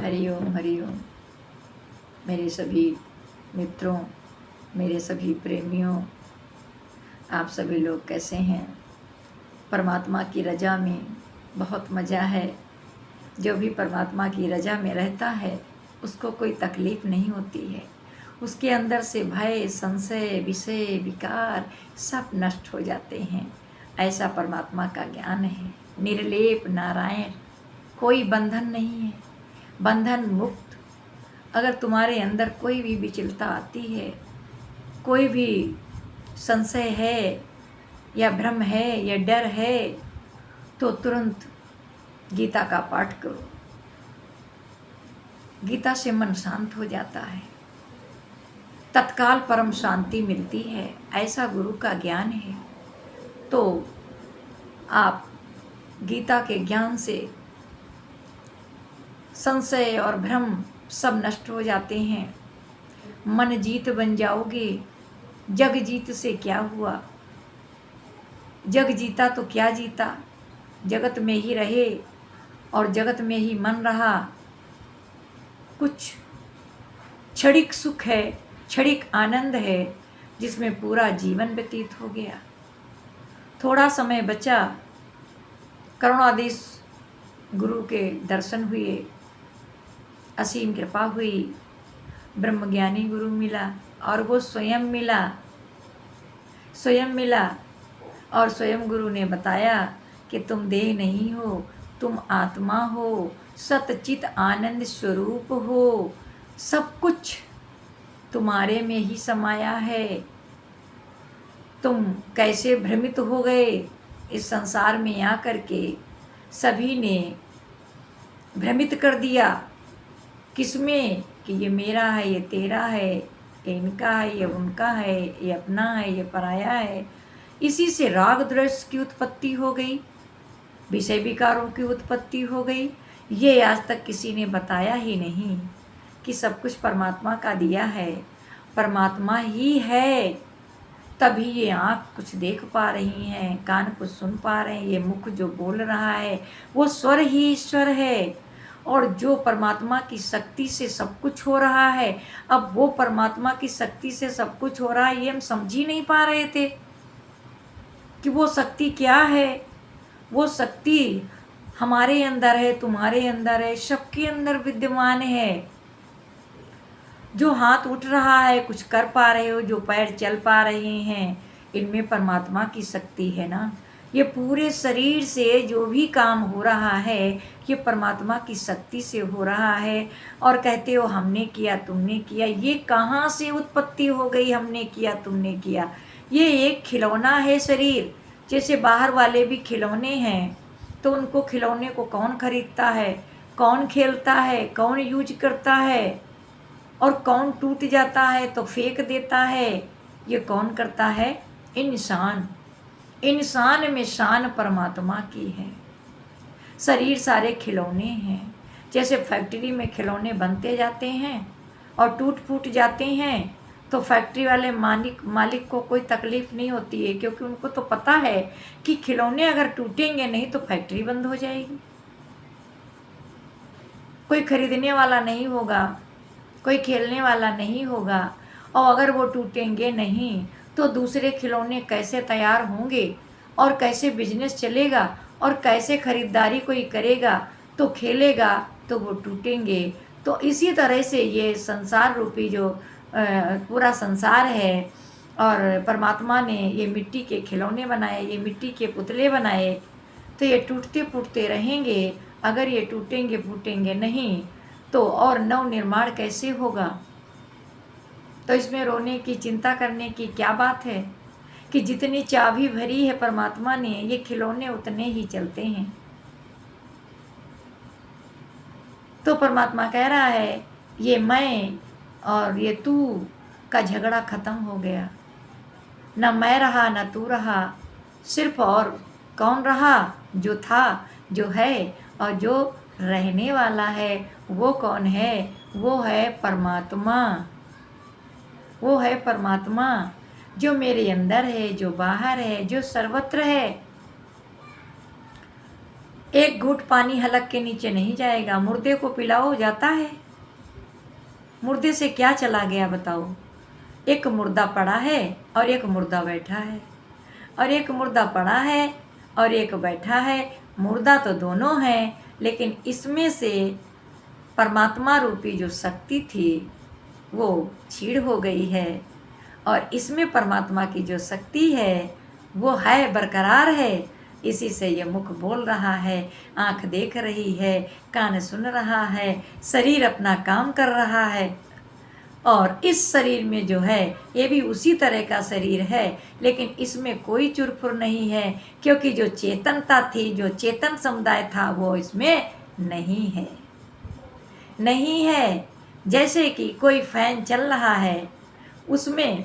हरि ओम। मेरे सभी मित्रों, मेरे सभी प्रेमियों, आप सभी लोग कैसे हैं? परमात्मा की रज़ा में बहुत मज़ा है। जो भी परमात्मा की रज़ा में रहता है उसको कोई तकलीफ़ नहीं होती है। उसके अंदर से भय, संशय, विषय, विकार सब नष्ट हो जाते हैं। ऐसा परमात्मा का ज्ञान है। निर्लेप नारायण, कोई बंधन नहीं है, बंधन मुक्त। अगर तुम्हारे अंदर कोई भी विचलता आती है, कोई भी संशय है या भ्रम है या डर है, तो तुरंत गीता का पाठ करो। गीता से मन शांत हो जाता है, तत्काल परम शांति मिलती है। ऐसा गुरु का ज्ञान है। तो आप गीता के ज्ञान से संशय और भ्रम सब नष्ट हो जाते हैं। मन जीत बन जाओगे। जग जीत से क्या हुआ? जग जीता तो क्या जीता? जगत में ही रहे और जगत में ही मन रहा। कुछ क्षणिक सुख है, क्षणिक आनंद है, जिसमें पूरा जीवन व्यतीत हो गया। थोड़ा समय बचा, करुणाधीश गुरु के दर्शन हुए, असीम कृपा हुई, ब्रह्मज्ञानी गुरु मिला और वो स्वयं मिला और स्वयं गुरु ने बताया कि तुम देह नहीं हो, तुम आत्मा हो, सतचित आनंद स्वरूप हो। सब कुछ तुम्हारे में ही समाया है। तुम कैसे भ्रमित हो गए इस संसार में आकर के? सभी ने भ्रमित कर दिया। किसमें? कि ये मेरा है, ये तेरा है, ये इनका है, ये उनका है, ये अपना है, ये पराया है। इसी से राग द्वेष की उत्पत्ति हो गई, विषय विकारों की उत्पत्ति हो गई। ये आज तक किसी ने बताया ही नहीं कि सब कुछ परमात्मा का दिया है, परमात्मा ही है। तभी ये आँख कुछ देख पा रही हैं, कान कुछ सुन पा रहे हैं, ये मुख जो बोल रहा है वो स्वर ही ईश्वर है। और जो परमात्मा की शक्ति से सब कुछ हो रहा है, अब वो परमात्मा की शक्ति से सब कुछ हो रहा है, ये हम समझ ही नहीं पा रहे थे कि वो शक्ति क्या है। वो शक्ति हमारे अंदर है, तुम्हारे अंदर है, सबके अंदर विद्यमान है। जो हाथ उठ रहा है, कुछ कर पा रहे हो, जो पैर चल पा रहे हैं, इनमें परमात्मा की शक्ति है ना। ये पूरे शरीर से जो भी काम हो रहा है, ये परमात्मा की शक्ति से हो रहा है। और कहते हो हमने किया, तुमने किया। ये कहाँ से उत्पत्ति हो गई? हमने किया, तुमने किया। ये एक खिलौना है शरीर। जैसे बाहर वाले भी खिलौने हैं, तो उनको खिलौने को कौन खरीदता है, कौन खेलता है, कौन यूज करता है, और कौन टूट जाता है तो फेंक देता है? ये कौन करता है? इंसान। इंसान में शान परमात्मा की है। शरीर सारे खिलौने हैं। जैसे फैक्ट्री में खिलौने बनते जाते हैं और टूट फूट जाते हैं, तो फैक्ट्री वाले मालिक को कोई तकलीफ नहीं होती है, क्योंकि उनको तो पता है कि खिलौने अगर टूटेंगे नहीं तो फैक्ट्री बंद हो जाएगी, कोई खरीदने वाला नहीं होगा, कोई खेलने वाला नहीं होगा। और अगर वो टूटेंगे नहीं तो दूसरे खिलौने कैसे तैयार होंगे और कैसे बिजनेस चलेगा और कैसे खरीदारी कोई करेगा तो खेलेगा, तो वो टूटेंगे। तो इसी तरह से ये संसार रूपी जो पूरा संसार है, और परमात्मा ने ये मिट्टी के खिलौने बनाए, ये मिट्टी के पुतले बनाए, तो ये टूटते फूटते रहेंगे। अगर ये टूटेंगे फूटेंगे नहीं तो और नव निर्माण कैसे होगा? तो इसमें रोने की, चिंता करने की क्या बात है कि जितनी चाबी भरी है परमात्मा ने, ये खिलौने उतने ही चलते हैं। तो परमात्मा कह रहा है ये मैं और ये तू का झगड़ा खत्म हो गया। न मैं रहा न तू रहा, सिर्फ और कौन रहा? जो था, जो है और जो रहने वाला है। वो कौन है? वो है परमात्मा। वो है परमात्मा जो मेरे अंदर है, जो बाहर है, जो सर्वत्र है। एक घूंट पानी हलक के नीचे नहीं जाएगा। मुर्दे को पिलाओ, जाता है? मुर्दे से क्या चला गया बताओ? एक मुर्दा पड़ा है और एक मुर्दा बैठा है, और एक मुर्दा पड़ा है और एक बैठा है। मुर्दा तो दोनों हैं, लेकिन इसमें से परमात्मा रूपी जो शक्ति थी वो छीड़ हो गई है, और इसमें परमात्मा की जो शक्ति है वो है, बरकरार है। इसी से ये मुख बोल रहा है, आँख देख रही है, कान सुन रहा है, शरीर अपना काम कर रहा है। और इस शरीर में जो है ये भी उसी तरह का शरीर है, लेकिन इसमें कोई चुरफुर नहीं है, क्योंकि जो चेतनता थी, जो चेतन समुदाय था, वो इसमें नहीं है। नहीं है। जैसे कि कोई फैन चल रहा है, उसमें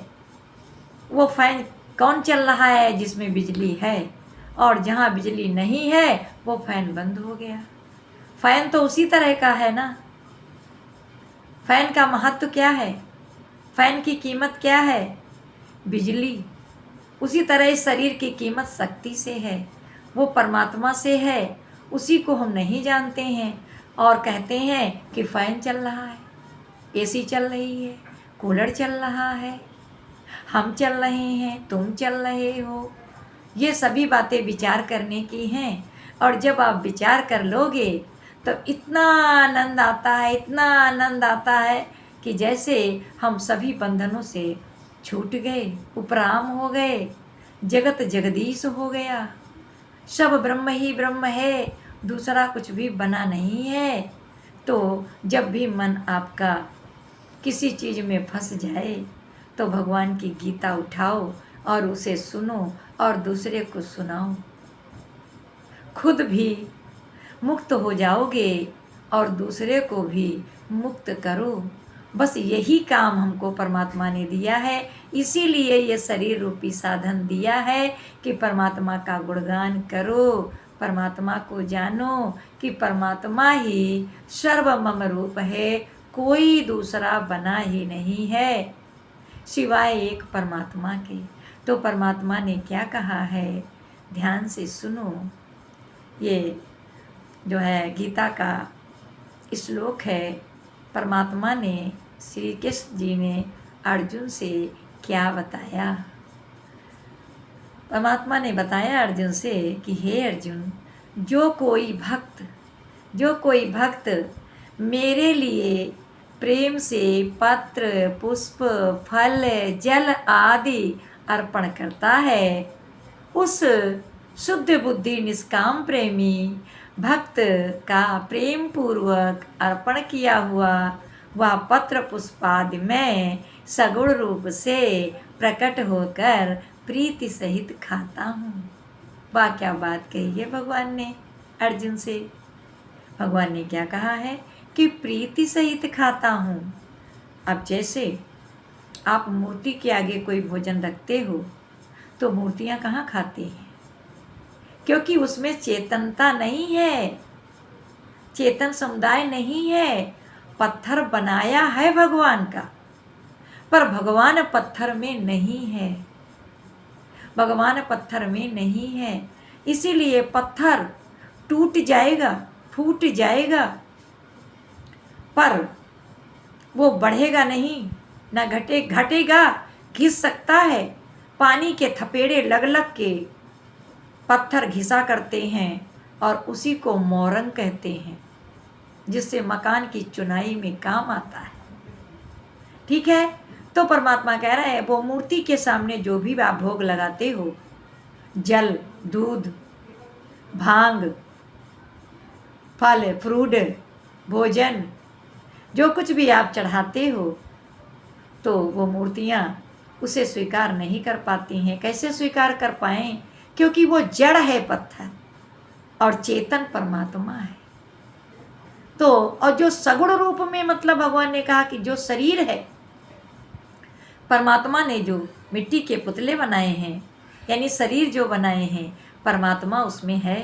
वो फैन कौन चल रहा है? जिसमें बिजली है, और जहाँ बिजली नहीं है वो फैन बंद हो गया। फैन तो उसी तरह का है ना। फैन का महत्व क्या है? फैन की कीमत क्या है? बिजली। उसी तरह इस शरीर की कीमत शक्ति से है, वो परमात्मा से है। उसी को हम नहीं जानते हैं और कहते हैं कि फैन चल रहा है, एसी चल रही है, कूलर चल रहा है, हम चल रहे हैं, तुम चल रहे हो। ये सभी बातें विचार करने की हैं, और जब आप विचार कर लोगे तो इतना आनंद आता है, इतना आनंद आता है कि जैसे हम सभी बंधनों से छूट गए, उपराम हो गए, जगत जगदीश हो गया। सब ब्रह्म ही ब्रह्म है, दूसरा कुछ भी बना नहीं है। तो जब भी मन आपका किसी चीज़ में फंस जाए तो भगवान की गीता उठाओ और उसे सुनो और दूसरे को सुनाओ। खुद भी मुक्त हो जाओगे और दूसरे को भी मुक्त करो। बस यही काम हमको परमात्मा ने दिया है, इसीलिए ये शरीर रूपी साधन दिया है कि परमात्मा का गुणगान करो, परमात्मा को जानो कि परमात्मा ही सर्वमम रूप है, कोई दूसरा बना ही नहीं है सिवाय एक परमात्मा के। तो परमात्मा ने क्या कहा है, ध्यान से सुनो। ये जो है गीता का श्लोक है। परमात्मा ने, श्री कृष्ण जी ने अर्जुन से क्या बताया? परमात्मा ने बताया अर्जुन से कि हे अर्जुन, जो कोई भक्त मेरे लिए प्रेम से पत्र, पुष्प, फल, जल आदि अर्पण करता है, उस शुद्ध बुद्धि निष्काम प्रेमी भक्त का प्रेम पूर्वक अर्पण किया हुआ वह पत्र पुष्पादि मैं सगुण रूप से प्रकट होकर प्रीति सहित खाता हूँ। वाह, क्या बात कही है भगवान ने अर्जुन से। भगवान ने क्या कहा है कि प्रीति सहित खाता हूँ। अब जैसे आप मूर्ति के आगे कोई भोजन रखते हो तो मूर्तियाँ कहाँ खाती हैं? क्योंकि उसमें चेतनता नहीं है, चेतन समुदाय नहीं है। पत्थर बनाया है भगवान का, पर भगवान पत्थर में नहीं है, भगवान पत्थर में नहीं है। इसीलिए पत्थर टूट जाएगा, फूट जाएगा, पर वो बढ़ेगा नहीं, ना घटेगा, घिस सकता है। पानी के थपेड़े लग लग के पत्थर घिसा करते हैं और उसी को मोरंग कहते हैं, जिससे मकान की चुनाई में काम आता है। ठीक है, तो परमात्मा कह रहा है वो मूर्ति के सामने जो भी आप भोग लगाते हो, जल, दूध, भांग, फल, फ्रूट, भोजन, जो कुछ भी आप चढ़ाते हो, तो वो मूर्तियाँ उसे स्वीकार नहीं कर पाती हैं। कैसे स्वीकार कर पाएं? क्योंकि वो जड़ है पत्थर और चेतन परमात्मा है। तो और जो सगुण रूप में, मतलब भगवान ने कहा कि जो शरीर है, परमात्मा ने जो मिट्टी के पुतले बनाए हैं, यानी शरीर जो बनाए हैं, परमात्मा उसमें है,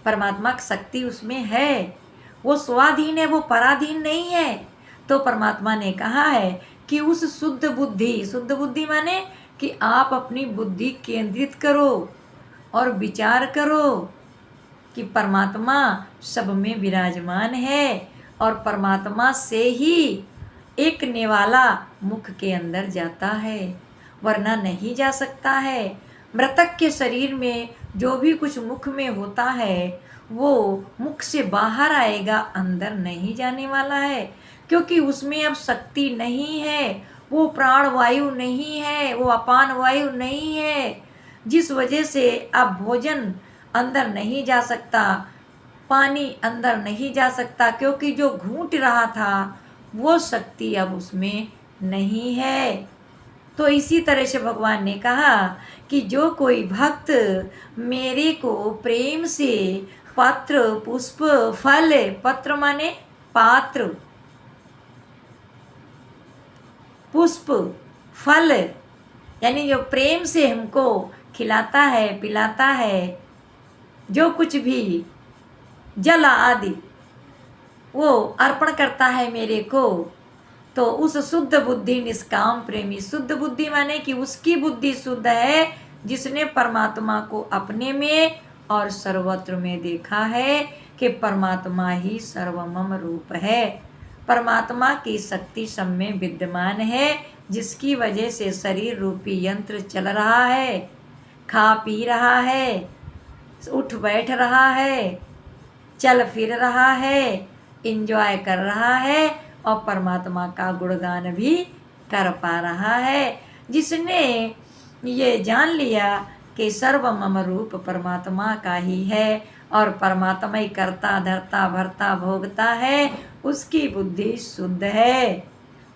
परमात्मा की शक्ति उसमें है। वो स्वाधीन है, वो पराधीन नहीं है। तो परमात्मा ने कहा है कि उस शुद्ध बुद्धि माने कि आप अपनी बुद्धि केंद्रित करो और विचार करो कि परमात्मा सब में विराजमान है और परमात्मा से ही एक निवाला मुख के अंदर जाता है, वरना नहीं जा सकता है। मृतक के शरीर में जो भी कुछ मुख में होता है वो मुख से बाहर आएगा, अंदर नहीं जाने वाला है, क्योंकि उसमें अब शक्ति नहीं है, वो प्राण वायु नहीं है, वो अपान वायु नहीं है, जिस वजह से अब भोजन अंदर नहीं जा सकता, पानी अंदर नहीं जा सकता, क्योंकि जो घूंट रहा था वो शक्ति अब उसमें नहीं है। तो इसी तरह से भगवान ने कहा कि जो कोई भक्त मेरे को प्रेम से पत्र पुष्प फल, पत्र माने पात्र, पुष्प फल, यानी जो प्रेम से हमको खिलाता है पिलाता है, जो कुछ भी जल आदि वो अर्पण करता है मेरे को, तो उस शुद्ध बुद्धि निष्काम प्रेमी, शुद्ध बुद्धि माने कि उसकी बुद्धि शुद्ध है जिसने परमात्मा को अपने में और सर्वत्र में देखा है कि परमात्मा ही सर्वमम रूप है, परमात्मा की शक्ति सब में विद्यमान है, जिसकी वजह से शरीर रूपी यंत्र चल रहा है, खा पी रहा है, उठ बैठ रहा है, चल फिर रहा है, एंजॉय कर रहा है और परमात्मा का गुणगान भी कर पा रहा है। जिसने ये जान लिया कि सर्वमम रूप परमात्मा का ही है और परमात्मा ही करता धरता भरता भोगता है, उसकी बुद्धि शुद्ध है,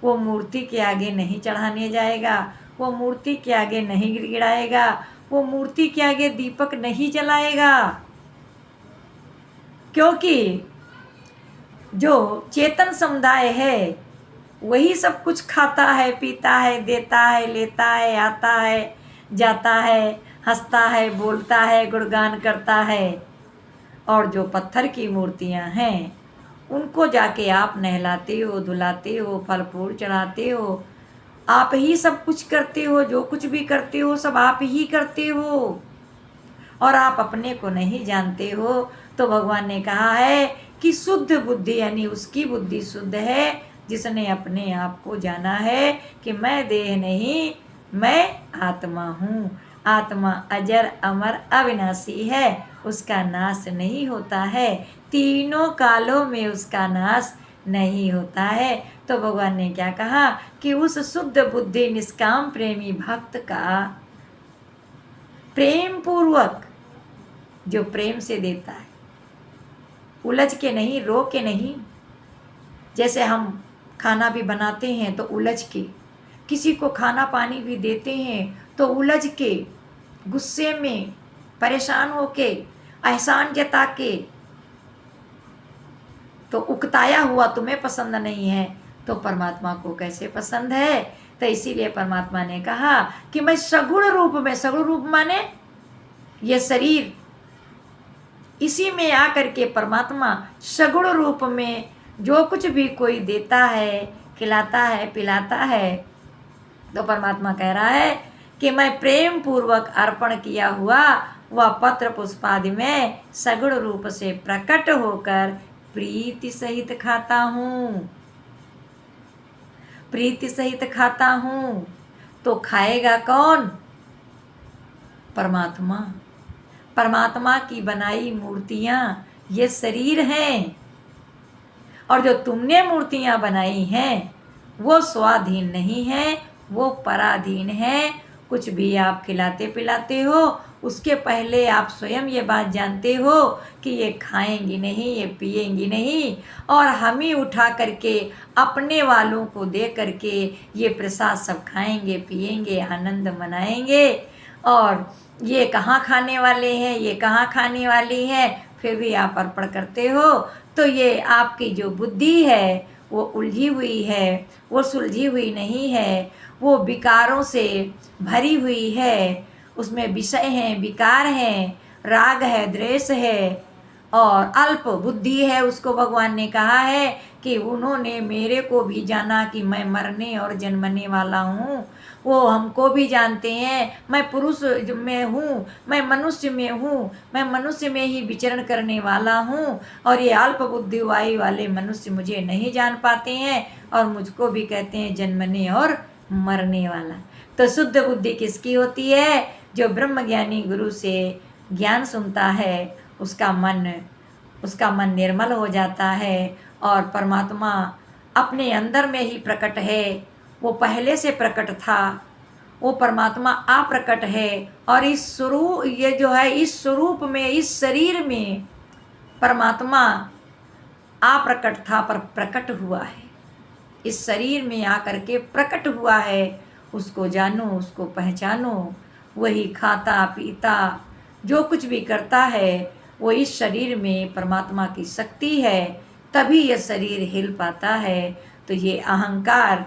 वो मूर्ति के आगे नहीं चढ़ाने जाएगा, वो मूर्ति के आगे नहीं गिड़गिड़ाएगा, वो मूर्ति के आगे दीपक नहीं जलाएगा, क्योंकि जो चेतन समुदाय है वही सब कुछ खाता है पीता है देता है लेता है आता है जाता है हंसता है बोलता है गुणगान करता है। और जो पत्थर की मूर्तियां हैं उनको जाके आप नहलाते हो धुलाते हो फल फूल चढ़ाते हो, आप ही सब कुछ करते हो, जो कुछ भी करते हो सब आप ही करते हो और आप अपने को नहीं जानते हो। तो भगवान ने कहा है कि शुद्ध बुद्धि यानी उसकी बुद्धि शुद्ध है जिसने अपने आप को जाना है कि मैं देह नहीं, मैं आत्मा हूँ, आत्मा अजर अमर अविनाशी है, उसका नाश नहीं होता है, तीनों कालों में उसका नाश नहीं होता है। तो भगवान ने क्या कहा कि उस शुद्ध बुद्धि निष्काम प्रेमी भक्त का प्रेम पूर्वक, जो प्रेम से देता है, उलझ के नहीं, रो के नहीं, जैसे हम खाना भी बनाते हैं तो उलझ के, किसी को खाना पानी भी देते हैं तो उलझ के, गुस्से में, परेशान होके, एहसान जता के, तो उकताया हुआ तुम्हें पसंद नहीं है तो परमात्मा को कैसे पसंद है। तो इसीलिए परमात्मा ने कहा कि मैं सगुण रूप में, सगुण रूप माने ये शरीर, इसी में आकर के परमात्मा सगुण रूप में जो कुछ भी कोई देता है खिलाता है पिलाता है, तो परमात्मा कह रहा है कि मैं प्रेम पूर्वक अर्पण किया हुआ वह पत्र पुष्पादि में सगुण रूप से प्रकट होकर प्रीति सहित खाता हूँ, प्रीति सहित खाता हूँ। तो खाएगा कौन? परमात्मा, परमात्मा की बनाई मूर्तियाँ ये शरीर हैं और जो तुमने मूर्तियाँ बनाई हैं वो स्वाधीन नहीं है, वो पराधीन है। कुछ भी आप खिलाते पिलाते हो उसके पहले आप स्वयं ये बात जानते हो कि ये खाएंगी नहीं, ये पिएंगी नहीं, और हम ही उठा करके अपने वालों को दे करके ये प्रसाद सब खाएंगे पिएंगे आनंद मनाएंगे। और ये कहाँ खाने वाले हैं, ये कहाँ खाने वाली है, फिर भी आप अर्पण करते हो। तो ये आपकी जो बुद्धि है वो उलझी हुई है, वो सुलझी हुई नहीं है, वो विकारों से भरी हुई है, उसमें विषय हैं, विकार हैं, राग है, द्वेष है और अल्प बुद्धि है। उसको भगवान ने कहा है कि उन्होंने मेरे को भी जाना कि मैं मरने और जन्मने वाला हूँ, वो हमको भी जानते हैं। मैं पुरुष में हूँ, मैं मनुष्य में हूँ, मैं मनुष्य में ही विचरण करने वाला हूँ, और ये अल्प बुद्धि वाले मनुष्य मुझे नहीं जान पाते हैं, और मुझको भी कहते हैं जन्मने और मरने वाला। तो शुद्ध बुद्धि किसकी होती है? जो ब्रह्मज्ञानी गुरु से ज्ञान सुनता है, उसका मन निर्मल हो जाता है, और परमात्मा अपने अंदर में ही प्रकट है। वो पहले से प्रकट था, वो परमात्मा अप्रकट है, और इस स्वरूप, ये जो है इस स्वरूप में, इस शरीर में परमात्मा अप्रकट था पर प्रकट हुआ है। इस शरीर में आकर के प्रकट हुआ है। उसको जानो, उसको पहचानो। वही खाता पीता जो कुछ भी करता है, वो इस शरीर में परमात्मा की शक्ति है, तभी यह शरीर हिल पाता है। तो ये अहंकार,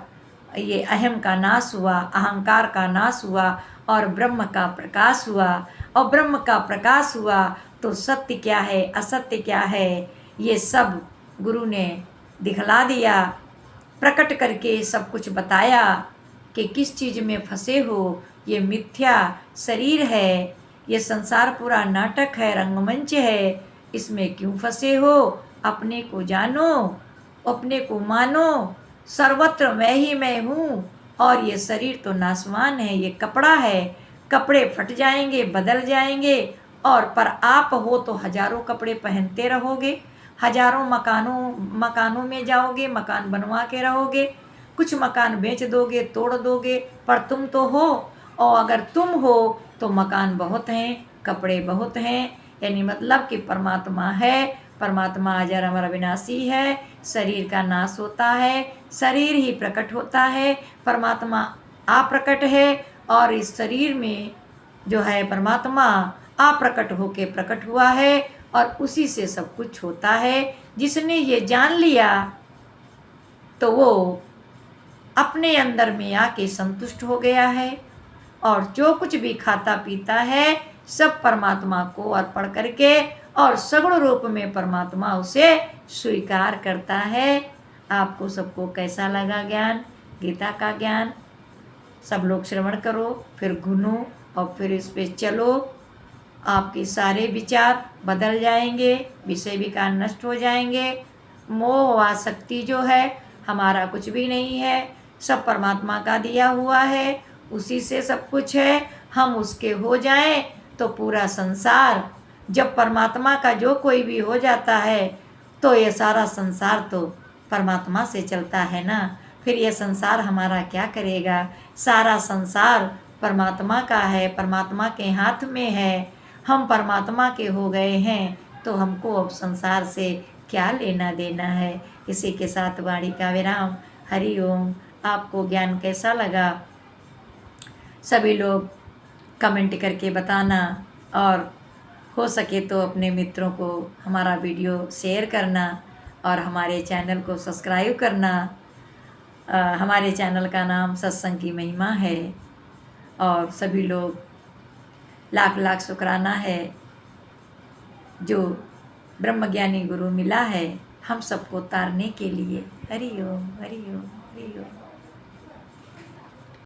ये अहम का नाश हुआ, अहंकार का नाश हुआ, और ब्रह्म का प्रकाश हुआ। और ब्रह्म का प्रकाश हुआ तो सत्य क्या है, असत्य क्या है, ये सब गुरु ने दिखला दिया, प्रकट करके सब कुछ बताया कि किस चीज़ में फंसे हो। ये मिथ्या शरीर है, ये संसार पूरा नाटक है, रंगमंच है, इसमें क्यों फंसे हो? अपने को जानो, अपने को मानो। सर्वत्र मैं ही मैं हूँ, और ये शरीर तो नाशवान है, ये कपड़ा है, कपड़े फट जाएंगे, बदल जाएंगे, और पर आप हो तो हजारों कपड़े पहनते रहोगे, हजारों मकानों में जाओगे, मकान बनवा के रहोगे, कुछ मकान बेच दोगे, तोड़ दोगे, पर तुम तो हो। और अगर तुम हो तो मकान बहुत हैं, कपड़े बहुत हैं, यानी मतलब कि परमात्मा है। परमात्मा अजर अमर अविनाशी है। शरीर का नाश होता है, शरीर ही प्रकट होता है। परमात्मा अप्रकट है, और इस शरीर में जो है परमात्मा अप्रकट होके प्रकट हुआ है, और उसी से सब कुछ होता है। जिसने ये जान लिया तो वो अपने अंदर में आके संतुष्ट हो गया है, और जो कुछ भी खाता पीता है सब परमात्मा को अर्पण करके, और सगुण रूप में परमात्मा उसे स्वीकार करता है। आपको सबको कैसा लगा ज्ञान, गीता का ज्ञान? सब लोग श्रवण करो, फिर गुनो, और फिर इस पे चलो। आपके सारे विचार बदल जाएंगे, विषय विकार नष्ट हो जाएंगे। मोह आसक्ति जो है हमारा कुछ भी नहीं है, सब परमात्मा का दिया हुआ है, उसी से सब कुछ है। हम उसके हो जाएं तो पूरा संसार, जब परमात्मा का जो कोई भी हो जाता है तो ये सारा संसार तो परमात्मा से चलता है ना। फिर ये संसार हमारा क्या करेगा? सारा संसार परमात्मा का है, परमात्मा के हाथ में है। हम परमात्मा के हो गए हैं तो हमको अब संसार से क्या लेना देना है। इसी के साथ वाणी का विराम। हरि ओम। आपको ज्ञान कैसा लगा सभी लोग कमेंट करके बताना, और हो सके तो अपने मित्रों को हमारा वीडियो शेयर करना, और हमारे चैनल को सब्सक्राइब करना। हमारे चैनल का नाम सत्संग की महिमा है, और सभी लोग लाख लाख शुक्राना है जो ब्रह्मज्ञानी गुरु मिला है हम सबको तारने के लिए। हरि ओम, हरि ओम, हरि ओम।